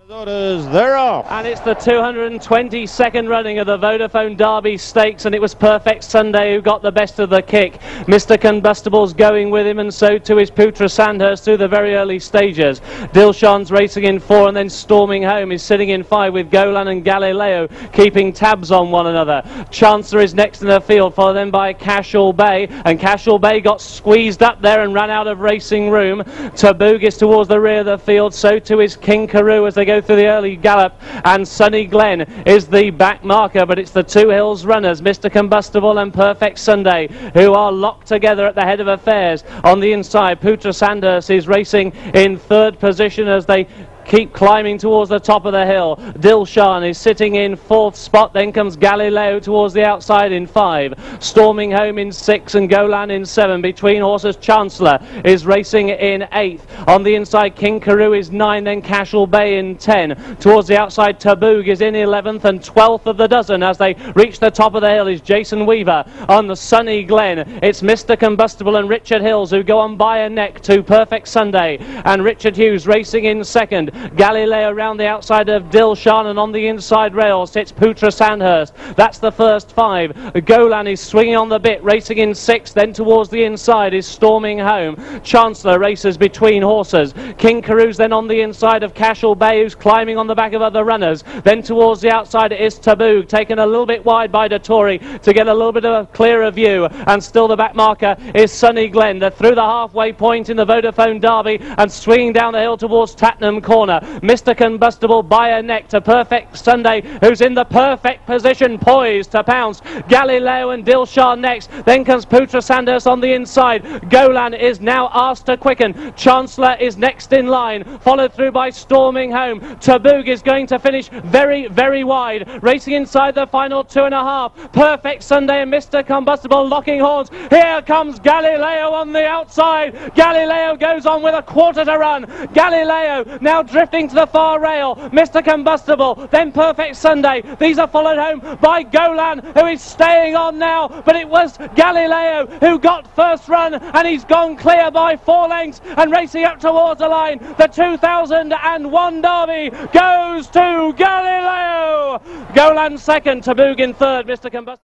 They're off. And it's the 222nd running of the Vodafone Derby Stakes, and it was Perfect Sunday who got the best of the kick. Mr. Combustible's going with him, and so too is Putra Sandhurst through the very early stages. Dilshan's racing in 4 and then storming home is sitting in 5 with Golan and Galileo keeping tabs on one another. Chancellor is next in the field, followed then by Cashel Bay, and Cashel Bay got squeezed up there and ran out of racing room. Taboog is towards the rear of the field, so too is King Carew as they go through the early gallop, and Sunny Glen is the back marker, but it's the Two Hills runners, Mr. Combustible and Perfect Sunday, who are locked together at the head of affairs. On the inside, Putra Sandhurst is racing in 3rd position as they keep climbing towards the top of the hill. Dilshan is sitting in 4th spot, then comes Galileo towards the outside in 5. Storming home in 6 and Golan in 7. Between horses, Chancellor is racing in 8th. On the inside, King Carew is 9, then Cashel Bay in 10. Towards the outside, Taboog is in 11th, and 12th of the dozen as they reach the top of the hill is Jason Weaver. On the Sunny Glen, it's Mr. Combustible and Richard Hills who go on by a neck to Perfect Sunday, and Richard Hughes racing in 2nd. Galileo around the outside of Dilshan, and on the inside rail sits Putra Sandhurst. That's the first 5. Golan is swinging on the bit, racing in 6th, then towards the inside is Storming Home. Chancellor races between horses. King Carew's then on the inside of Cashel Bay, who's climbing on the back of other runners. Then towards the outside is Taboog, taken a little bit wide by Dettori to get a little bit of a clearer view, and still the back marker is Sunny Glen. They're through the halfway point in the Vodafone Derby and swinging down the hill towards Tattenham Corner. Mr. Combustible by a neck to Perfect Sunday, who's in the perfect position, poised to pounce. Galileo and Dilshan next, then comes Putra Sandhurst on the inside. Golan is now asked to quicken. Chancellor is next in line, followed through by Storming Home. Taboog is going to finish very, very wide, racing inside the final 2.5. Perfect Sunday and Mr. Combustible locking horns. Here comes Galileo on the outside. Galileo goes on with a quarter to run. Galileo now drifting to the far rail. Mr. Combustible, then Perfect Sunday. These are followed home by Golan, who is staying on now, but it was Galileo who got first run, and he's gone clear by 4 lengths and racing up towards the line. The 2001 Derby goes to Galileo. Golan 2nd, Taboog in 3rd, Mr. Combustible.